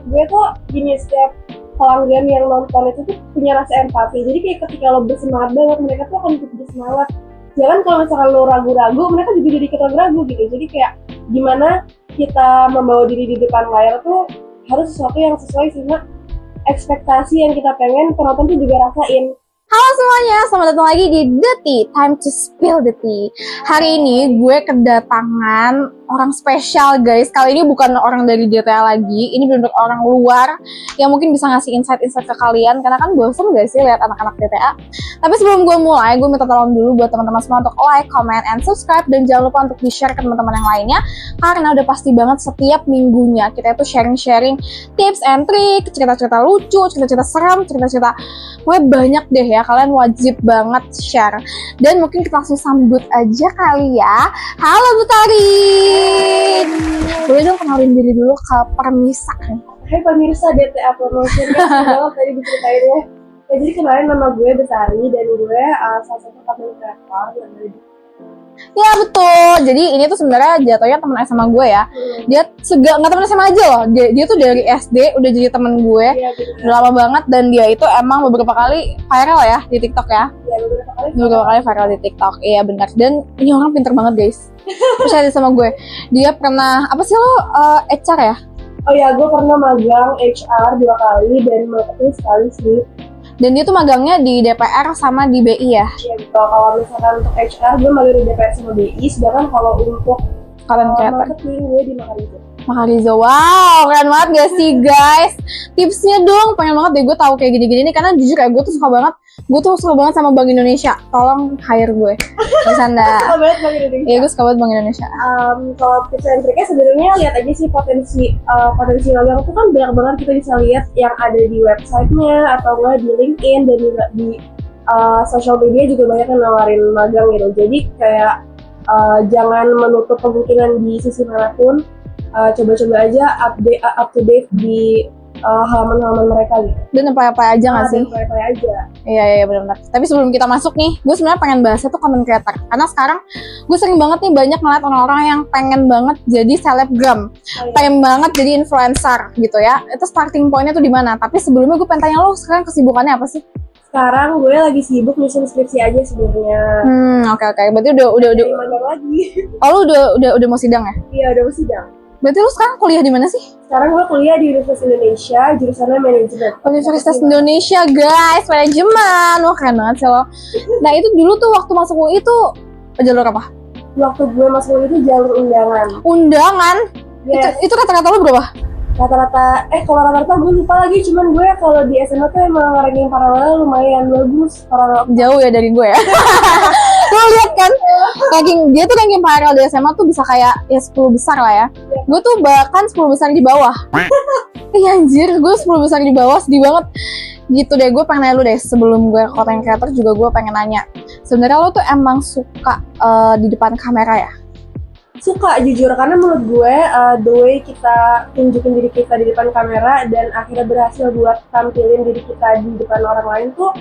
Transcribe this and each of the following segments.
gue tuh gini, setiap pelanggan yang nonton itu tuh punya rasa empati. Jadi kayak ketika lo bersemangat banget, mereka tuh akan ikut bersemangat. Jangan kalau misalkan lo ragu-ragu, mereka juga jadi ikut ragu-ragu gitu. Jadi kayak gimana kita membawa diri di depan layar tuh harus sesuatu yang sesuai sama ekspektasi yang kita pengen penonton tuh juga rasain. Halo semuanya, selamat datang lagi di The Tea, time to spill the tea. Hari ini gue kedatangan orang spesial guys. Kali ini bukan orang dari DTA lagi, ini benar-benar orang luar yang mungkin bisa ngasih insight-insight ke kalian. Karena kan bosen gak sih lihat anak-anak DTA. Tapi sebelum gue mulai, gue minta tolong dulu buat teman-teman semua untuk like, comment, and subscribe. Dan jangan lupa untuk di-share ke teman-teman yang lainnya. Karena udah pasti banget setiap minggunya kita itu sharing-sharing tips and trick, cerita-cerita lucu, cerita-cerita seram, cerita-cerita banyak deh ya, kalian wajib banget share. Dan mungkin kita langsung sambut aja kali ya. Halo Bu Tarin, boleh dong kenalin diri dulu ke Permisa nih. Hai pemirsa DTA Promotion, banget tadi diceritainnya. Ya, jadi kenalin nama gue Betari dan gue salah satu content creator yang ada di. Ya betul, jadi ini tuh sebenarnya jatuhnya teman SMA gue ya. Dia nggak teman SMA aja loh, dia tuh dari SD udah jadi teman gue. Iya, udah lama banget, dan dia itu emang beberapa kali viral ya di TikTok ya. Iya, beberapa kali viral di TikTok, iya benar. Dan ini orang pinter banget guys, percaya sama gue. Dia pernah, apa sih lo, HR ya? Oh ya, gue pernah magang HR 2 kali dan marketing sekali sih. Dan dia tuh magangnya di DPR sama di BI ya? Iya betul, kalau misalkan untuk HR gue magang di DPR sama BI, sedangkan kalau untuk marketing gue di Makarizo. Wow, keren banget gak sih guys? Tipsnya dong, pengen banget deh gue tahu kayak gini-gini nih. Karena jujur kayak gue tuh suka banget sama Bank Indonesia. Tolong hire gue. Bercanda. Suka banget Bank Indonesia. Iya, gue suka banget Bank Indonesia. Kalau tips and triknya sebenarnya lihat aja sih potensi magang itu kan banyak banget, kita bisa lihat yang ada di websitenya atau enggak di LinkedIn, dan juga di social media juga banyak yang nawarin magang gitu. Jadi kayak jangan menutup kemungkinan di sisi manapun. Coba-coba aja up to date di halaman-halaman mereka gitu. Dan apa-apa aja nggak sih? Apa-apa aja. Iya benar-benar. Tapi sebelum kita masuk nih, gue sebenarnya pengen bahasnya tuh content creator. Karena sekarang gue sering banget nih banyak ngeliat orang-orang yang pengen banget jadi selebgram, pengen banget jadi influencer gitu ya. Itu starting pointnya tuh di mana? Tapi sebelumnya gue pengen tanya lo sekarang kesibukannya apa sih? Sekarang gue lagi sibuk nyusun skripsi aja sebenarnya. Oke. Berarti udah magang lagi. Oh, lu udah mau sidang ya? Iya, udah mau sidang. Berarti lu sekarang kuliah di mana sih? Sekarang gue kuliah di Universitas Indonesia, jurusannya manajemen. Universitas Indonesia guys, manajemen. Wah keren banget sih lo. Nah itu dulu tuh waktu masuk UI tuh jalur apa? Waktu gue masuk UI itu jalur undangan. Undangan? Yes. Itu kata-kata lu berapa? Rata-rata, kalau rata-rata gue lupa lagi, cuman gue kalau di SMA tuh emang ranking paralel lumayan bagus. Jauh ya dari gue ya. Lo lihat kan, dia tuh ranking paralel di SMA tuh bisa kayak ya 10 besar lah ya. Gue tuh bahkan 10 besar di bawah. Iya anjir, gue 10 besar di bawah, sedih banget. Gitu deh, gue pengen nanya lu deh, sebelum gue content creator juga gue pengen nanya. Sebenarnya lo tuh emang suka di depan kamera ya? Suka, jujur, karena menurut gue the way kita tunjukin diri kita di depan kamera dan akhirnya berhasil buat tampilin diri kita di depan orang lain tuh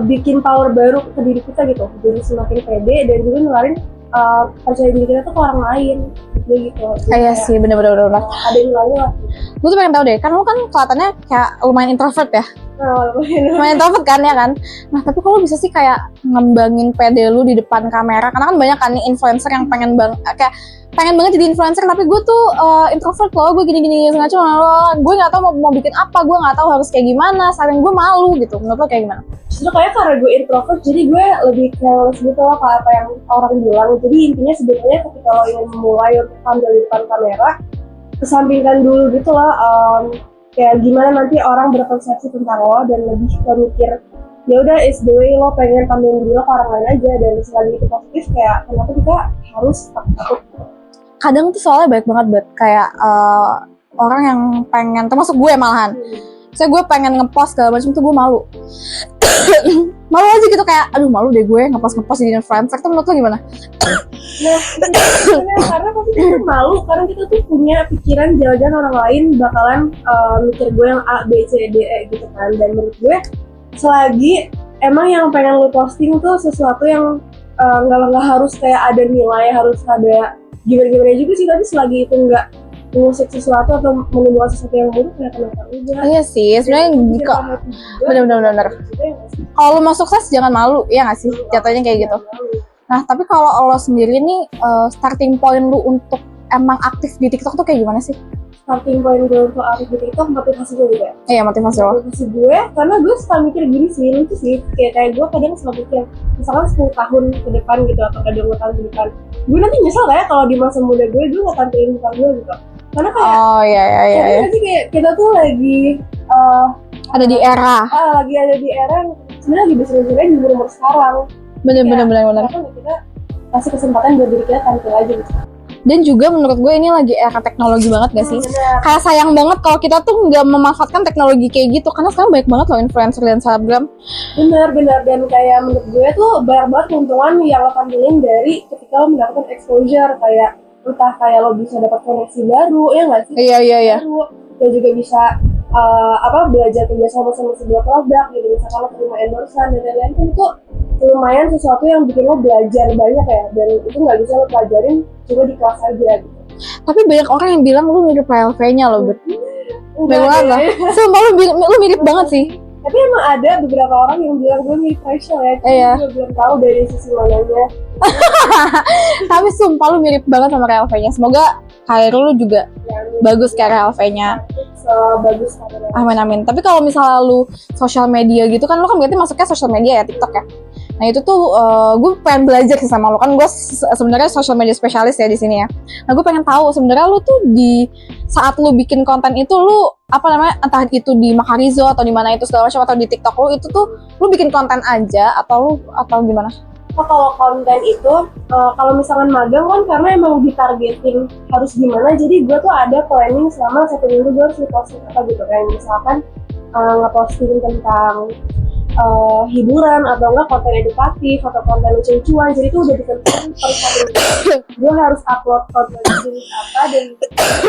bikin power baru ke diri kita gitu. Jadi semakin pede dan juga nularin percaya diri kita tuh ke orang lain gitu. Iya sih, bener-bener ada yang lain lah. Gue tuh pengen tahu deh, kan lu kan kelihatannya kayak lumayan introvert ya? Lumayan introvert kan ya kan? Nah tapi kalau bisa sih kayak ngembangin pede lu di depan kamera, karena kan banyak kan nih influencer yang pengen banget jadi influencer, tapi gue tuh introvert loh, gue gini-gini sengaja loh, gue nggak tahu mau bikin apa, gue nggak tahu harus kayak gimana, saking gue malu gitu. Menurut lo kayak gimana? Justru kayak karena gue introvert, jadi gue lebih careless gitu loh apa yang orang bilang. Jadi intinya sebenarnya ketika lo ingin memulai untuk tampil di depan kamera, kesampingkan dulu gitu loh, kayak gimana nanti orang berpersepsi tentang lo, dan lebih ke mikir ya udah is the way lo pengen tampilin diri lo ke orang lain aja. Dan selagi itu positif, kayak kenapa kita harus takut. Kadang tuh soalnya banyak banget kayak orang yang pengen, termasuk gue malahan. Saya gue pengen ngepost segala macam tuh gue malu. Malu aja gitu, kayak aduh malu deh gue ngepost jadi influencer. Tuh menurut lo gimana? Nah, karena pasti kita malu, karena kita tuh punya pikiran jalan-jalan orang lain bakalan mikir gue yang A, B, C, D, E gitu kan. Dan menurut gue selagi emang yang pengen lo posting tuh sesuatu yang nggak harus kayak ada nilai, harus ada gimana-gimana juga sih, tapi selagi itu nggak mengusik sesuatu atau menimbulkan sesuatu yang buruk ya kenapa enggak. Iya sih, sebenarnya kok bener-bener. Kalau lo mau sukses jangan malu, ya nggak sih? Jatuhnya kayak gitu. Nah, tapi kalau lo sendiri nih, starting point lu untuk emang aktif di TikTok tuh kayak gimana sih? Starting point gue untuk aktif di TikTok motivasi gue juga. Iya, motivasi lo. Motivasi gue, karena gue suka mikir gini sih, lucu sih. Kayak gue kadang suka mikir, misalkan 10 tahun ke depan gitu, atau 20 tahun ke depan. Gue nanti nyesel kayak kalau di masa muda gue gak tampilin muka gue gitu. Karena kayak, iya. nanti kayak kita tuh lagi Ada di era. lagi ada di era yang sebenarnya lagi besar-besarnya di umur sekarang. Bener. Karena kita kasih kesempatan buat diri kita tampil aja gitu. Dan juga menurut gue ini lagi era teknologi banget gak sih? Bener. Kayak sayang banget kalau kita tuh nggak memanfaatkan teknologi kayak gitu, karena sekarang banyak banget loh influencer dan selebgram. Bener, dan kayak menurut gue tuh banyak banget keuntungan yang lo tampilin dari ketika lo mendapatkan exposure, kayak entah kayak lo bisa dapat koneksi baru, ya nggak sih? Iya. Baru, lo juga bisa belajar kerjasama sama sebuah produk gitu, misalkan lo terima endorsean dan lain-lain, kan itu lumayan sesuatu yang bikin lo belajar banyak ya, dan itu nggak bisa lo pelajarin cuma di kelas aja gitu. Tapi banyak orang yang bilang lu mirip PLV-nya loh, Bet. Enggak Banyak deh. lah. Sumpah lu mirip banget sih. Tapi emang ada beberapa orang yang bilang gue mirip Rachel ya, cuma Iya. gue belum tahu dari sisi mananya. Tapi sumpah lu mirip banget sama PLV-nya. Semoga karir lu juga bagus kayak PLV-nya. Bagus karirnya. Amin. Tapi kalau misalnya lu sosial media gitu kan, lu kan berarti masuknya sosial media ya, TikTok ya. Nah itu tuh gue pengen belajar sih sama lu, kan gue sebenarnya social media spesialis ya di sini ya. Nah gue pengen tahu sebenarnya lu tuh di saat lu bikin konten itu lu apa namanya, entah itu di Makarizo atau di mana itu segala macam, atau di TikTok lu itu tuh lu bikin konten aja atau gimana? Kalau konten itu kalau misalkan magang kan karena emang ditargeting harus gimana, jadi gue tuh ada planning selama 1 minggu gue harus ngeposting apa gitu, kayak misalkan ngeposting tentang hiburan atau enggak konten edukatif atau konten lucu-lucuan, jadi itu udah ditentukan per 1 minggu gue harus upload konten jenis apa, dan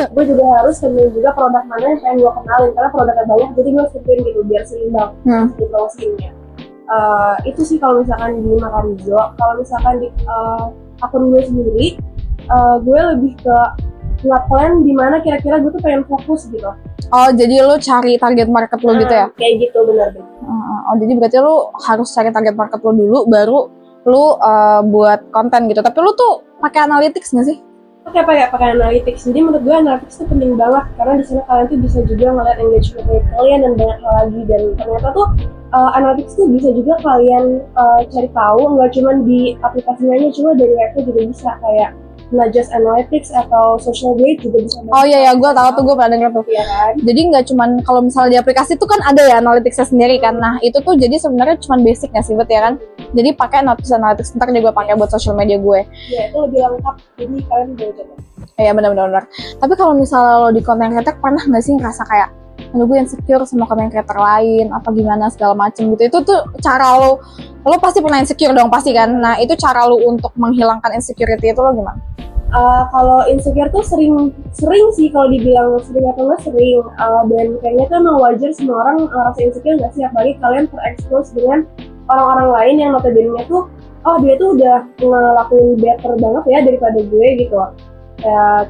gue juga harus temuin juga produk mana yang pengen gue kenalin karena produknya banyak, jadi gue harus tentuin gitu biar seimbang di promosinya. Itu sih kalau misalkan di Makarizo. Kalau misalkan di akun gue sendiri, gue lebih ke nge-plan di mana kira-kira gue tuh pengen fokus gitu. Oh jadi lu cari target market lu gitu ya? Kayak gitu, benar. Oh jadi berarti lu harus cari target market lu dulu, baru lu buat konten gitu. Tapi lu tuh pakai analytics nggak sih? Pakai analytics. Jadi menurut gue analytics itu penting banget karena di sana kalian tuh bisa juga ngeliat engagement rate kalian dan banyak hal lagi, dan ternyata tuh analytics tuh bisa juga kalian cari tahu nggak cuma di aplikasinya aja, cuma dari webnya juga bisa, kayak not just analytics atau social grade juga bisa. Oh iya gue tahu tuh, gue pernah denger tuh. Iya kan? Jadi nggak cuman kalau misalnya di aplikasi tuh kan ada ya analyticsnya sendiri kan. Nah itu tuh jadi sebenarnya cuman basic nggak sih, Bet ya kan? Jadi pakai analytics, ntar juga pakai buat social media gue. Ya itu lebih lengkap, jadi kalian boleh coba. Iya benar. Tapi kalau misalnya lo di content creator pernah nggak sih ngerasa kayak, aduh gue insecure sama content creator lain apa gimana segala macem gitu? Itu tuh cara lo pasti pernah insecure dong pasti kan? Nah itu cara lo untuk menghilangkan insecurity itu lo gimana? Kalau insecure tuh sering sih, kalau dibilang sering atau nggak sering, dan kayaknya tuh emang wajar semua orang rasa insecure nggak sih, apalagi kalian terekspos dengan orang-orang lain yang notabene tuh dia tuh udah ngelakuin better banget ya daripada gue gitu.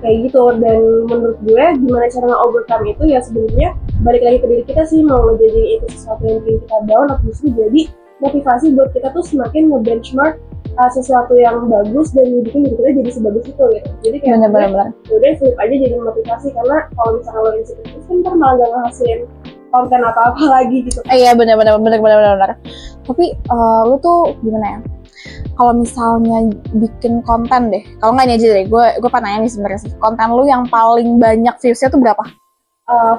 Kayak gitu, dan menurut gue gimana cara nge-overcome itu ya sebenarnya balik lagi ke diri kita sih, mau jadi itu sesuatu yang bikin kita down atau justru jadi motivasi buat kita tuh semakin nge-benchmark sesuatu yang bagus dan bikin diri kita jadi sebagus itu gitu. Jadi kayak bener. udah flip aja jadi motivasi, karena kalau misalnya lo insecure kan ntar malah gak ngehasilin konten apa-apa lagi gitu. Iya bener. Tapi lu tuh gimana ya? Kalau misalnya bikin konten deh, kalau nggak ini aja deh, gue pengen nanya nih sebenarnya sih, konten lu yang paling banyak viewsnya tuh berapa?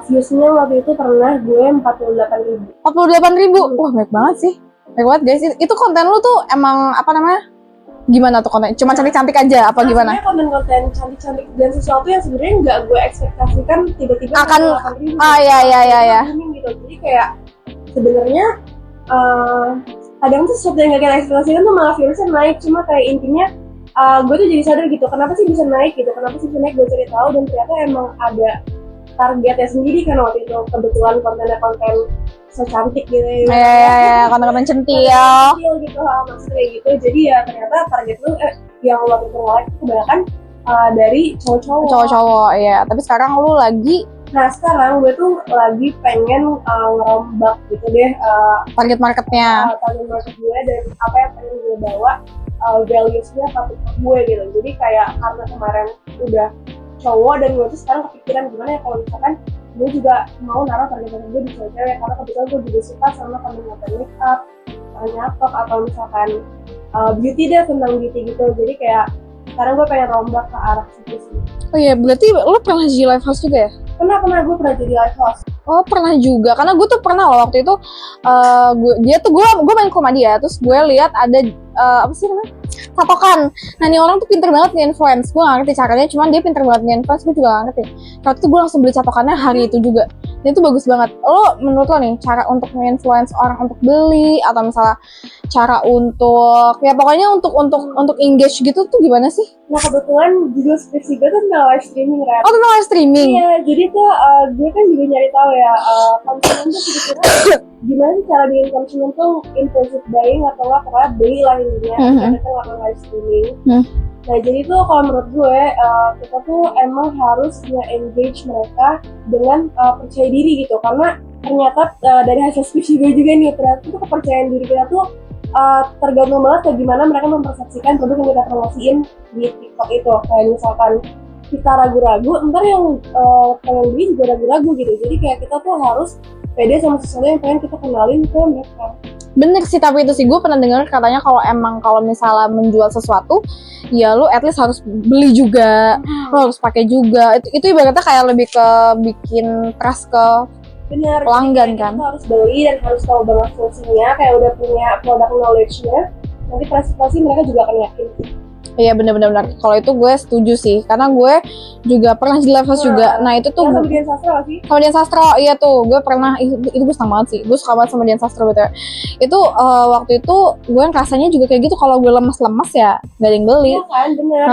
Viewsnya waktu itu pernah gue 48.000. 48.000? Wah banyak banget sih. Baik banget guys, itu konten lu tuh emang apa namanya, gimana tuh konten? Cuma cantik-cantik aja apa gimana? Konten-konten cantik-cantik dan sesuatu yang sebenarnya nggak gue ekspektasikan tiba-tiba akan 8.000. Iya. Gitu. Jadi kayak sebenarnya kadang tuh sesuatu yang nggak kita ekspektasikan tuh malah viewsnya naik, cuma kayak intinya gue tuh jadi sadar gitu, kenapa sih bisa naik gitu, gue cari tahu, dan ternyata emang ada targetnya sendiri kan waktu itu, kebetulan kontennya konten so cantik gitu ya. Konten-konten centil gitu, maksudnya kayak gitu. Jadi ya ternyata target lu yang waktu itu nge-like kebanyakan dari cowok-cowok. Cowok-cowok ya. Tapi sekarang lu lagi Nah sekarang gue tuh lagi pengen ngerombak gitu deh target marketnya. target market gue dan apa yang pengen gue bawa values-nya apa gue gitu. Jadi kayak karena kemarin udah cowok dan gue tuh sekarang kepikiran gimana ya kalau misalkan gue juga mau naruh target gue di cewek-cewek karena kebetulan gue juga suka sama konten make up, nyatok atau misalkan beauty deh, tentang beauty gitu. Jadi kayak sekarang gue pengen rombak ke arah situ sih. Oh iya, berarti lu pernah jadi live host juga ya? Pernah gue pernah jadi live host. Oh pernah juga, karena gue tuh pernah loh waktu itu gue main ke rumah dia, terus gue lihat ada apa sih namanya, Satokan. Nah ini orang tuh pinter banget nge-influence, gue gak ngerti caranya, cuman dia pinter banget nge-influence, gue juga gak ngerti. Waktu itu gue langsung beli Satokannya hari itu juga. Dan itu bagus banget. Lo menurut lo nih cara untuk nge-influence orang untuk beli atau misalnya cara untuk ya pokoknya untuk engage gitu tuh gimana sih? Nah kebetulan judul skripsi gue tuh tentang live streaming kan. Oh tentang live streaming. Iya, jadi tuh gue kan juga nyari tahu ya konsumen tuh kira-kira gimana sih cara bikin konsumen tuh impulsive buying atau nggak, pokoknya beli lah intinya karena kita ngelakuin live streaming. Nah jadi tuh kalau menurut gue kita tuh emang harus nge-engage mereka dengan percaya diri gitu, karena ternyata dari hasil skripsi gue juga nih ternyata tuh kepercayaan diri kita tuh tergantung banget ke gimana mereka mempersepsikan produk yang kita promosiin di TikTok itu. Kayak misalkan kita ragu-ragu, ntar yang pengen beli juga ragu-ragu gitu. Jadi kayak kita tuh harus pede sama sesuatu yang pengen kita kenalin ke mereka. Bener sih, tapi itu sih gue pernah dengar katanya kalau misalnya menjual sesuatu ya lu at least harus beli juga, lu harus pakai juga. Itu ibaratnya kayak lebih ke bikin trust ke Bener, pelanggan kan. Kita harus beli dan harus tahu banget fungsinya, kayak udah punya product knowledge-nya, nanti pasti mereka juga akan yakin. Iya benar. Kalau itu gue setuju sih, karena gue juga pernah jadi live host juga. Nah itu tuh sama Dian Sastro gak sih? Sama Dian Sastro, iya tuh gue pernah, itu gue senang banget sih. Gue suka banget sama Dian Sastro betul. Itu waktu itu gue rasanya juga kayak gitu, kalau gue lemas-lemas ya gak ada yang beli. Iya kan, bener.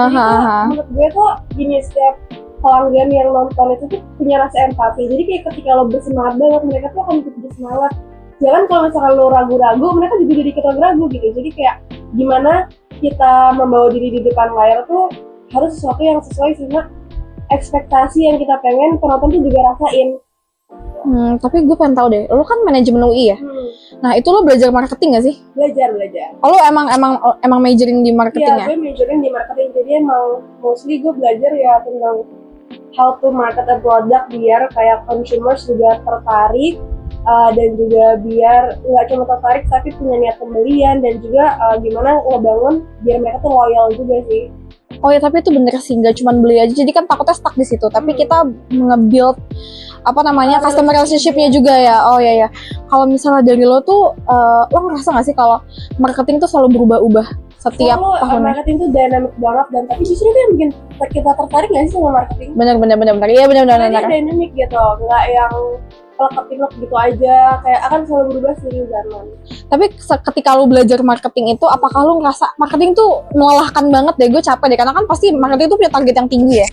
Menurut gue tuh gini, setiap pelanggan yang nonton itu tuh punya rasa empati. Jadi kayak ketika lo bersemangat banget, mereka tuh akan ikut bersemangat. Jangan kalau misalkan lo ragu-ragu, mereka juga jadi ikut ragu-ragu gitu. Jadi kayak gimana kita membawa diri di depan layar tuh harus sesuatu yang sesuai sama ekspektasi yang kita pengen penonton tuh juga rasain. Tapi gue pengen tahu deh, lo kan manajemen UI ya? Nah itu lo belajar marketing gak sih? Belajar. Oh, lo emang majoring di marketing ya? Iya, gue majoring di marketing, jadi emang mostly gue belajar ya tentang how to market a product biar kayak consumers juga tertarik dan juga biar nggak cuma tertarik tapi punya niat pembelian, dan juga gimana ngebangun biar mereka tuh loyal juga sih. Oh ya, tapi itu bener sih, nggak cuma beli aja, jadi kan takutnya stuck di situ. Tapi kita nge-build customer relationship-nya juga ya. Oh ya. Kalau misalnya dari lo tuh, lo ngerasa nggak sih kalau marketing tuh selalu berubah-ubah setiap tahunnya? Marketing tuh dynamic banget, dan tapi justru itu yang bikin kita tertarik nggak sih sama marketing? Bener. Iya bener. Dynamic gitu, nggak yang ketik gitu aja, kayak akan selalu berubah seiring zaman. Tapi ketika lu belajar marketing itu, apakah lu ngerasa marketing tuh melelahkan banget deh? Gue capek deh, karena kan pasti marketing tuh punya target yang tinggi ya.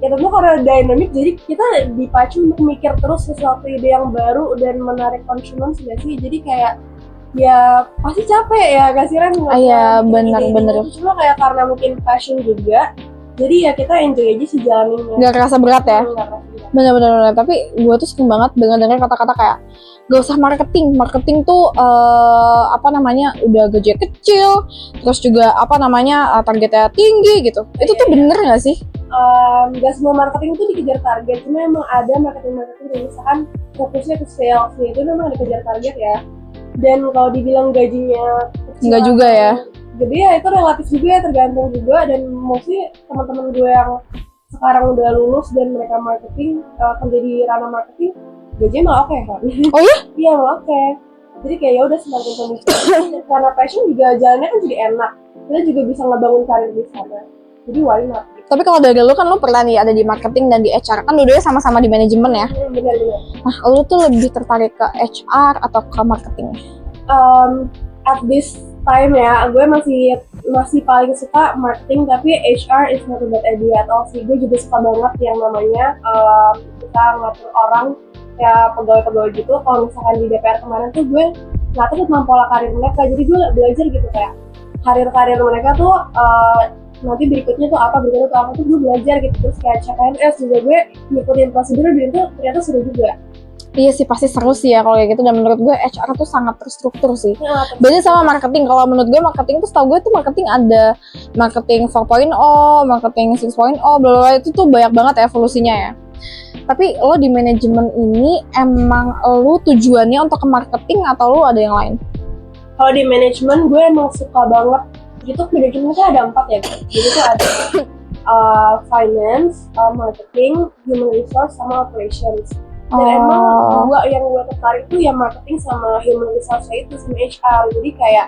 Ya tentu karena dynamic, jadi kita dipacu untuk mikir terus sesuatu ide yang baru dan menarik konsumen sih. Jadi kayak ya pasti capek ya, kasihan nggak. Iya bener. Cuma kayak karena mungkin passion juga, jadi ya kita enjoy aja sih jalaninnya. Gak kerasa berat ya? Bener. Tapi gue tuh sering banget dengar kata-kata kayak gak usah marketing tuh udah gaji kecil, terus juga targetnya tinggi gitu. Itu tuh bener gak sih? Gak semua marketing tuh dikejar target, cuma emang ada marketing yang misalkan fokusnya ke sales, itu memang dikejar target ya. Dan kalau dibilang gajinya kecil enggak juga ya, gede ya, itu relatif juga ya, tergantung juga. Dan mostly teman-teman gue yang sekarang udah lulus dan mereka marketing, kerja di ranah marketing, gajinya malah oke kan? Oh iya? Iya malah oke. Jadi kayak ya udah semakin kondisi karena passion juga jalannya kan jadi enak. Kita juga bisa ngebangun karir di sana. Jadi why not? Tapi kalau dari lu kan lu pernah nih ada di marketing dan di HR, kan dua-duanya sama-sama di manajemen ya? Benar. Nah, lu tuh lebih tertarik ke HR atau ke marketing? At this time ya, gue masih paling suka marketing, tapi HR is not a bad idea at all sih. Gue juga suka banget yang namanya kita ngatur orang kayak pegawai-pegawai gitu. Kalau misalkan di DPR kemarin tuh gue ngatur tentang pola karir mereka, jadi gue belajar gitu kayak karir mereka tuh nanti berikutnya tuh apa tuh gue belajar gitu. Terus kayak CPNS juga gue ngikutin prosedur dan itu ternyata seru juga. Iya sih, pasti seru sih ya kalau kayak gitu. Dan menurut gue HR tuh sangat terstruktur sih. Nah, Beda sama marketing. Kalau menurut gue marketing tuh, setahu gue tuh marketing ada marketing 4.0, marketing 6.0, bla itu tuh banyak banget evolusinya ya. Tapi lo di manajemen ini emang lo tujuannya untuk ke marketing atau lo ada yang lain? kalau di manajemen gue emang suka banget. Itu manajemen tuh ada 4 ya. Jadi tuh ada finance, marketing, human resource, sama operations. Dan emang yang gue tertarik tuh ya marketing sama human resource itu sama HR. Jadi kayak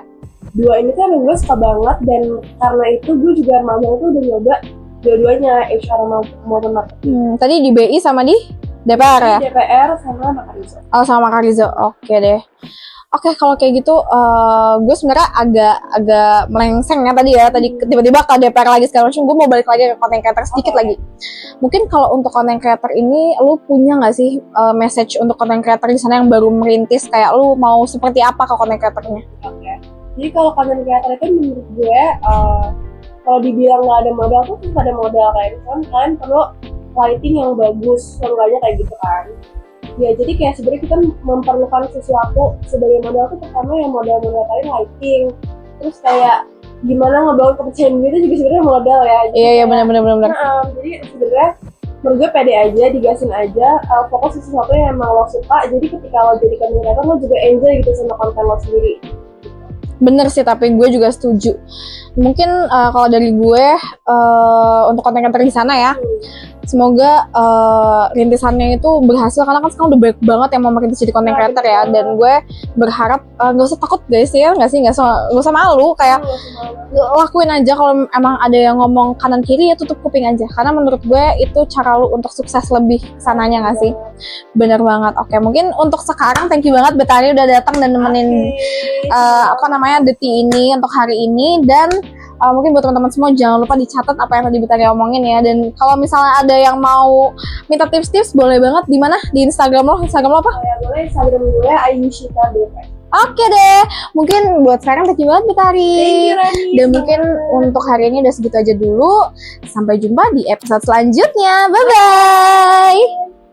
dua ini tuh emang gue suka banget, dan karena itu gue juga magang tuh udah nyoba dua-duanya, HR maupun marketing. Tadi di BI sama di DPR ya? Di DPR sama Makarizo. Oh, sama Makarizo. Oke deh. Oke, kalau kayak gitu, gue sebenarnya agak melengseng ya tadi ya. Tadi tiba-tiba ke DPR lagi segala macam. Gue mau balik lagi ke content creator sedikit lagi. Mungkin kalau untuk content creator ini, lu punya nggak sih message untuk content creator di sana yang baru merintis? Kayak lu mau seperti apa ke content creatornya? Oke. Jadi kalau content creator itu menurut gue, kalau dibilang nggak ada modal tuh tetap ada modal. Kayak misalnya kalian perlu lighting yang bagus, seenggaknya kayak gitu kan. Ya jadi kayak sebenarnya kita memerlukan sesuatu sebagai modal tuh pertama yang modal kalian lighting, terus kayak gimana ngebangun kepercayaan diri itu juga sebenarnya modal ya. Iya benar. Jadi sebenarnya menurut gue pede aja, digasin aja, fokus ke sesuatu yang emang lo suka. Jadi ketika lo jadi content creator lo juga enjoy gitu sama konten lo sendiri. Bener sih, tapi gue juga setuju. Mungkin kalau dari gue untuk konten creator di sana ya, semoga rintisannya itu berhasil, karena kan sekarang udah banyak banget yang mau merintis jadi content creator ya. Dan gue berharap nggak usah takut guys ya, nggak usah malu, kayak lakuin aja. Kalau emang ada yang ngomong kanan kiri ya tutup kuping aja, karena menurut gue itu cara lu untuk sukses lebih kesananya nggak sih? Bener banget. Oke, mungkin untuk sekarang thank you banget Betari udah datang dan nemenin Deti ini untuk hari ini. Dan mungkin buat teman-teman semua jangan lupa dicatat apa yang tadi Betari omongin ya. Dan kalau misalnya ada yang mau minta tips-tips boleh banget. Di mana? Di Instagram lo apa? Ya boleh, Instagram gue Ayushita BP. Oke deh, mungkin buat sekarang thank you banget Betari. Dan mungkin untuk hari ini udah segitu aja dulu. Sampai jumpa di episode selanjutnya. Bye bye.